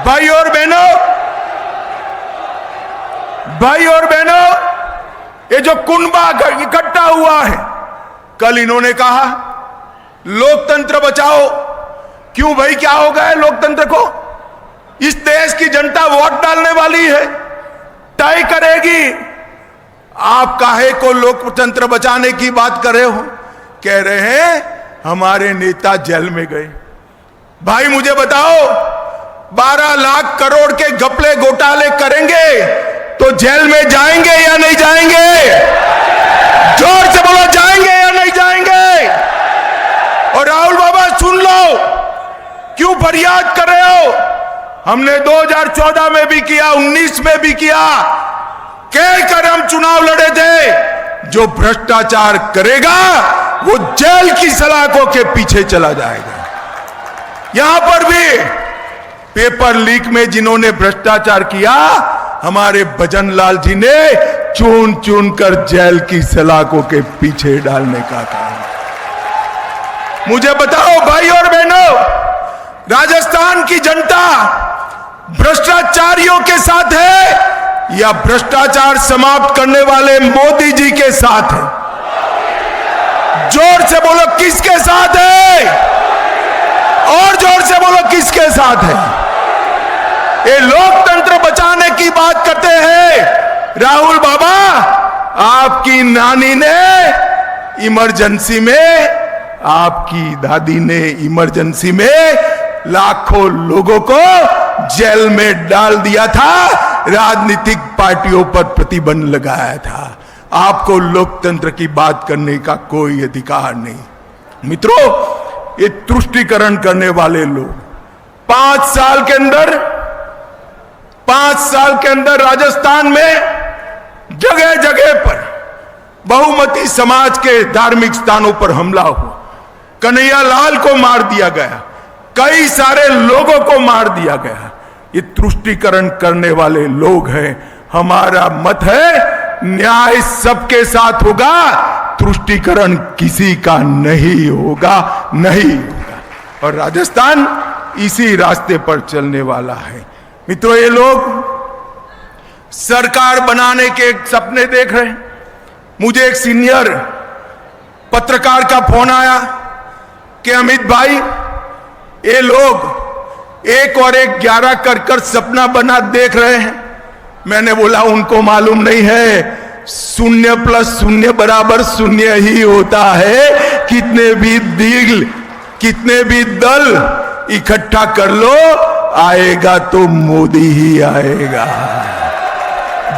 भाई और बहनों, ये जो कुनबा इकट्ठा हुआ है, कल इन्होंने कहा लोकतंत्र बचाओ। क्यों भाई, क्या हो गया है लोकतंत्र को? इस देश की जनता वोट डालने वाली है, तय करेगी। आप काहे को लोकतंत्र बचाने की बात कर रहे हो? कह रहे हैं हमारे नेता जेल में गए। भाई मुझे बताओ, 12 लाख करोड़ के घपले घोटाले करेंगे तो जेल में जाएंगे या नहीं जाएंगे? जोर से बोलो, जाएंगे या नहीं जाएंगे? और राहुल बाबा सुन लो, क्यों फरियाद कर रहे हो? हमने 2014 में भी किया, 19 में भी किया, कहकर हम चुनाव लड़े थे। जो भ्रष्टाचार करेगा वो जेल की सलाखों के पीछे चला जाएगा। यहां पर भी पेपर लीक में जिन्होंने भ्रष्टाचार किया, हमारे भजन लाल जी ने चुन चुन कर जेल की सलाखों के पीछे डालने का काम। मुझे बताओ भाई और बहनों, राजस्थान की जनता भ्रष्टाचारियों के साथ है या भ्रष्टाचार समाप्त करने वाले मोदी जी के साथ है? जोर से बोलो, किसके साथ है? और जोर से बोलो, किसके साथ है? ये लोकतंत्र बचाने की बात करते हैं। राहुल बाबा, आपकी नानी ने इमरजेंसी में, आपकी दादी ने इमरजेंसी में लाखों लोगों को जेल में डाल दिया था, राजनीतिक पार्टियों पर प्रतिबंध लगाया था। आपको लोकतंत्र की बात करने का कोई अधिकार नहीं। मित्रों, ये तुष्टीकरण करने वाले लोग 5 साल के अंदर राजस्थान में जगह जगह पर बहुमती समाज के धार्मिक स्थानों पर हमला हुआ, कन्हैया लाल को मार दिया गया, कई सारे लोगों को मार दिया गया। ये तुष्टीकरण करने वाले लोग हैं। हमारा मत है न्याय सबके साथ होगा, तुष्टीकरण किसी का नहीं होगा, नहीं होगा। और राजस्थान इसी रास्ते पर चलने वाला है। मित्रों, ये लोग सरकार बनाने के सपने देख रहे हैं। मुझे एक सीनियर पत्रकार का फोन आया कि अमित भाई, ये लोग 1 और 1 11 कर सपना बना देख रहे हैं। मैंने बोला उनको मालूम नहीं है 0 + 0 = 0 ही होता है। कितने भी दल इकट्ठा कर लो, आएगा तो मोदी ही आएगा।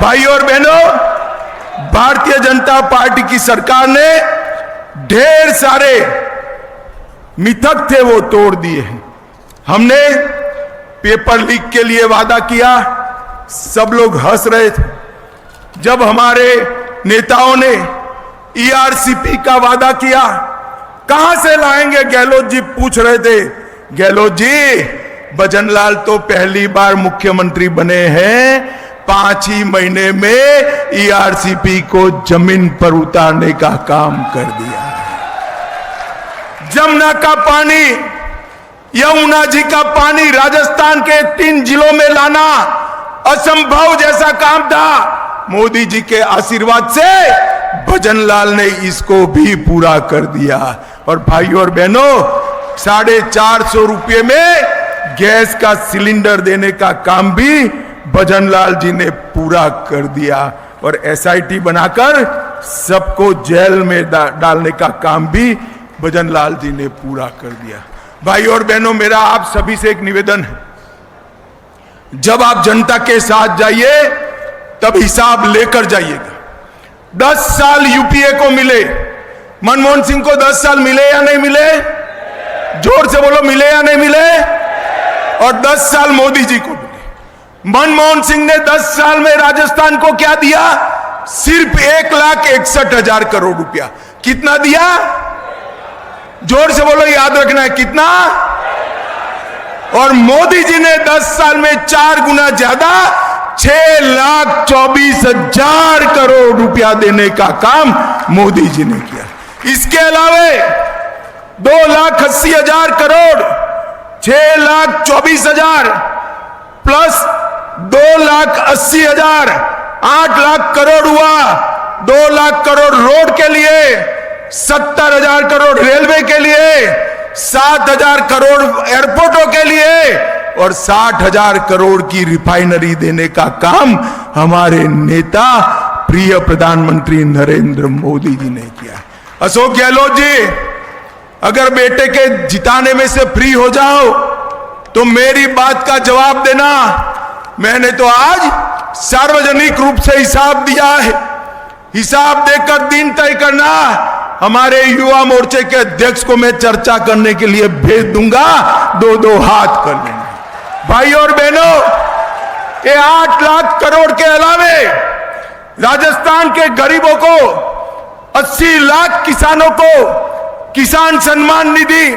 भाई और बहनों, भारतीय जनता पार्टी की सरकार ने ढेर सारे मिथक थे वो तोड़ दिए हैं। हमने पेपर लीक के लिए वादा किया, सब लोग हंस रहे थे। जब हमारे नेताओं ने ईआरसीपी का वादा किया, कहां से लाएंगे गहलोत जी पूछ रहे थे। गहलोत जी, भजनलाल तो पहली बार मुख्यमंत्री बने हैं, 5 ही महीने में ईआरसीपी को जमीन पर उतारने का काम कर दिया। जमुना का पानी, यमुना जी का पानी राजस्थान के 3 जिलों में लाना असंभव जैसा काम था। मोदी जी के आशीर्वाद से भजनलाल ने इसको भी पूरा कर दिया। और भाई और बहनों, 450 रुपये में गैस का सिलेंडर देने का काम भी भजनलाल जी ने पूरा कर दिया। और एसआईटी बनाकर सबको जेल में डालने का काम भी भजनलाल जी ने पूरा कर दिया। भाई और बहनों, मेरा आप सभी से एक निवेदन है, जब आप जनता के साथ जाइए तब हिसाब लेकर जाइएगा। 10 साल यूपीए को मिले, मनमोहन सिंह को 10 साल मिले या नहीं मिले? जोर से बोलो, मिले या नहीं मिले? और 10 साल मोदी जी को मिले। मनमोहन सिंह ने 10 साल में राजस्थान को क्या दिया? सिर्फ 1,61,000 करोड़ रुपया। कितना दिया? जोर से बोलो, याद रखना है, कितना? और मोदी जी ने 10 साल में 4 गुना ज्यादा 6,24,000 करोड़ रुपया देने का काम मोदी जी ने किया। इसके अलावे 2,80,000 करोड़, 6,24,000 प्लस 2,80,000, 8 लाख करोड़ हुआ। 2 लाख करोड़ रोड के लिए, 70,000 करोड़ रेलवे के लिए, 7,000 करोड़ एयरपोर्टों के लिए और 60,000 करोड़ की रिफाइनरी देने का काम हमारे नेता प्रिय प्रधानमंत्री नरेंद्र मोदी जी ने किया। अशोक गहलोत जी, अगर बेटे के जिताने में से फ्री हो जाओ तो मेरी बात का जवाब देना। मैंने तो आज सार्वजनिक रूप से हिसाब दिया है, हिसाब देकर दिन तय करना। हमारे युवा मोर्चे के अध्यक्ष को मैं चर्चा करने के लिए भेज दूंगा, 2-2 हाथ कर लेंगे। भाई और बहनों, ये 8 लाख करोड़ के अलावे राजस्थान के गरीबों को, 80 लाख किसानों को किसान सम्मान निधि,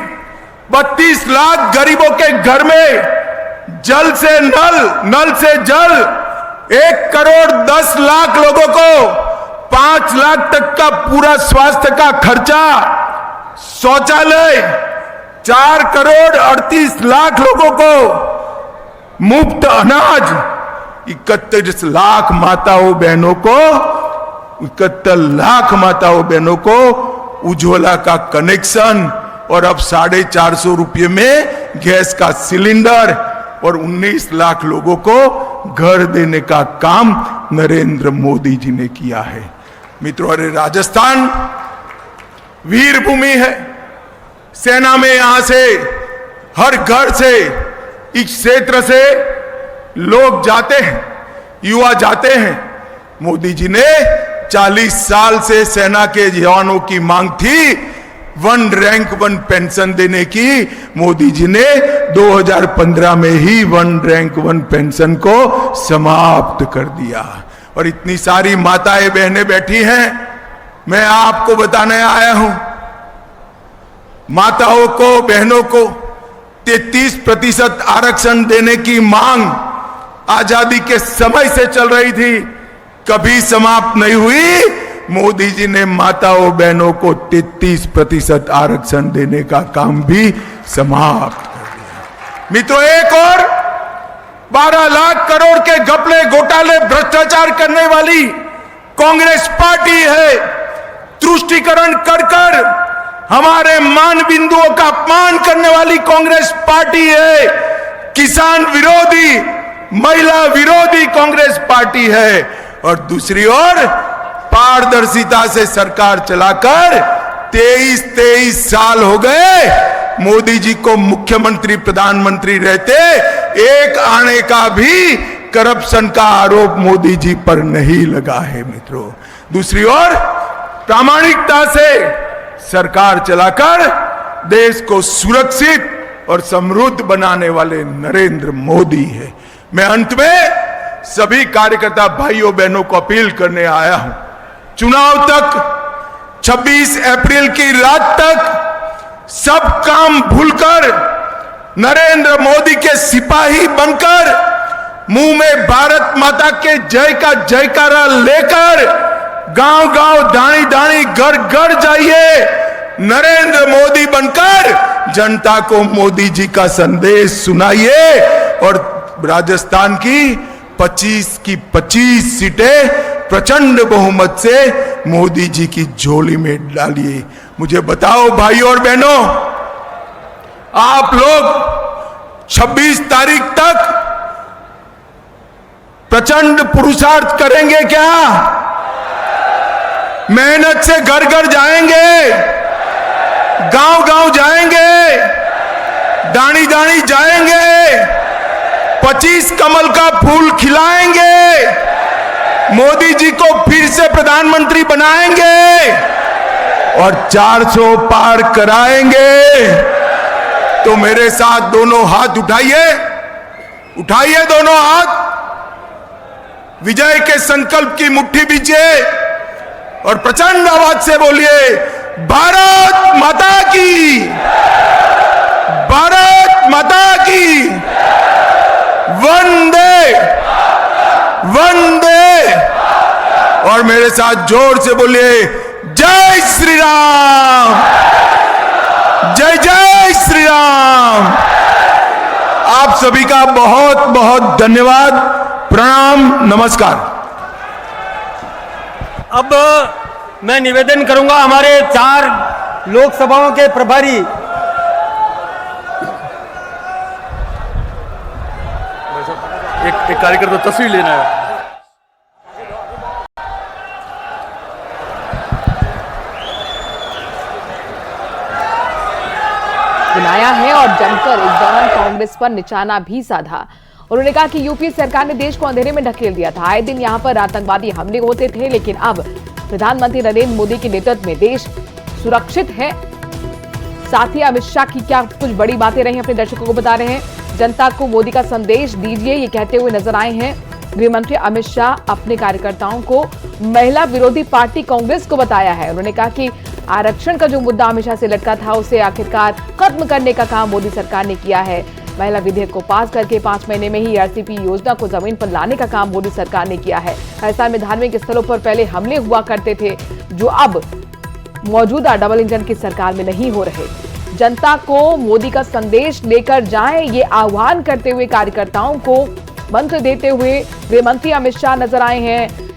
32 लाख गरीबों के घर में जल से नल, नल से जल, 1 करोड़ 10 लाख लोगों को 5 लाख तक का पूरा स्वास्थ्य का खर्चा, शौचालय, 4 करोड़ 38 लाख लोगों को मुफ्त अनाज, 31 लाख माताओं बहनों को, 71 लाख माताओं बहनों को उज्ज्वला का कनेक्शन और अब 450 रुपये में गैस का सिलेंडर और 19 लाख लोगों को घर देने का काम नरेंद्र मोदी जी ने किया है। मित्रों, अरे राजस्थान वीर भूमि है। सेना में यहां से, हर घर से, इस क्षेत्र से लोग जाते हैं, युवा जाते हैं। मोदी जी ने 40 साल से सेना के जवानों की मांग थी 1 रैंक 1 पेंशन देने की। मोदी जी ने 2015 में ही 1 रैंक 1 पेंशन को समाप्त कर दिया। और इतनी सारी माताएं बहनें बैठी हैं, मैं आपको बताने आया हूं, माताओं को, बहनों को 33% आरक्षण देने की मांग आजादी के समय से चल रही थी, कभी समाप्त नहीं हुई। मोदी जी ने माताओं बहनों को 33% आरक्षण देने का काम भी समाप्त कर दिया। मित्रों, एक और 12 लाख करोड़ के घपले, घोटाले, भ्रष्टाचार करने वाली कांग्रेस पार्टी है। तुष्टीकरण कर कर हमारे मान बिंदुओं का अपमान करने वाली कांग्रेस पार्टी है। किसान विरोधी, महिला विरोधी कांग्रेस पार्टी है। और दूसरी ओर पारदर्शिता से सरकार चलाकर 23 साल हो गए। मोदी जी को मुख्यमंत्री, प्रधानमंत्री रहते एक आने का भी करप्शन का आरोप मोदी जी पर नहीं लगा है। मित्रों, दूसरी ओर प्रामाणिकता से सरकार चलाकर देश को सुरक्षित और समृद्ध बनाने वाले नरेंद्र मोदी है। मैं अंत में सभी कार्यकर्ता भाइयों बहनों को अपील करने आया हूं, चुनाव तक, 26 अप्रैल की रात तक सब काम भूलकर नरेंद्र मोदी के सिपाही बनकर मुंह में भारत माता के जय का जयकारा लेकर गांव गांव, दानी दानी, घर घर जाइए। नरेंद्र मोदी बनकर जनता को मोदी जी का संदेश सुनाइए और राजस्थान की 25 की 25 सीटें प्रचंड बहुमत से मोदी जी की झोली में डालिए। मुझे बताओ भाइयों और बहनों, आप लोग 26 तारीख तक प्रचंड पुरुषार्थ करेंगे क्या? मेहनत से घर घर जाएंगे, गांव गांव जाएंगे, दानी दानी जाएंगे, 25 कमल का फूल खिलाएंगे, मोदी जी को फिर से प्रधानमंत्री बनाएंगे और 400 पार कराएंगे। तो मेरे साथ दोनों हाथ उठाइए, उठाइए दोनों हाथ, विजय के संकल्प की मुट्ठी बीजिए और प्रचंड आवाज से बोलिए, भारत माता की, भारत माता की, वंदे वंदे। और मेरे साथ जोर से बोलिए, जय श्री राम, जय जय श्री राम। आप सभी का बहुत बहुत धन्यवाद, प्रणाम, नमस्कार। अब मैं निवेदन करूंगा हमारे 4 लोकसभाओं के प्रभारी एक कार्यकर्ता तस्वीर लेना है। बनाया है और जमकर इस दौरान कांग्रेस पर निशाना भी साधा। उन्होंने कहा कि यूपीए सरकार ने देश को अंधेरे में ढकेल दिया था। आए दिन यहां पर आतंकवादी हमले होते थे, लेकिन अब प्रधानमंत्री नरेंद्र मोदी के नेतृत्व में देश सुरक्षित है। साथ ही अमित शाह की क्या कुछ बड़ी बातें रही अपने दर्शकों को बता रहे हैं। जनता को मोदी का संदेश दीजिए, ये कहते हुए नजर आए हैं गृह मंत्री अमित शाह। अपने कार्यकर्ताओं को महिला विरोधी पार्टी कांग्रेस को बताया है। उन्होंने कहा कि आरक्षण का जो मुद्दा हमेशा से लटका था, उसे आखिरकार खत्म करने का काम मोदी सरकार ने किया है। महिला विधेयक को पास करके 5 महीने में ही आरसीपी योजना को जमीन पर लाने का काम मोदी सरकार ने किया है। राजस्थान में धार्मिक स्थलों पर पहले हमले हुआ करते थे, जो अब मौजूदा डबल इंजन की सरकार में नहीं हो रहे। जनता को मोदी का संदेश लेकर जाएं, ये आह्वान करते हुए कार्यकर्ताओं को मंत्र देते हुए गृह मंत्री अमित शाह नजर आए हैं।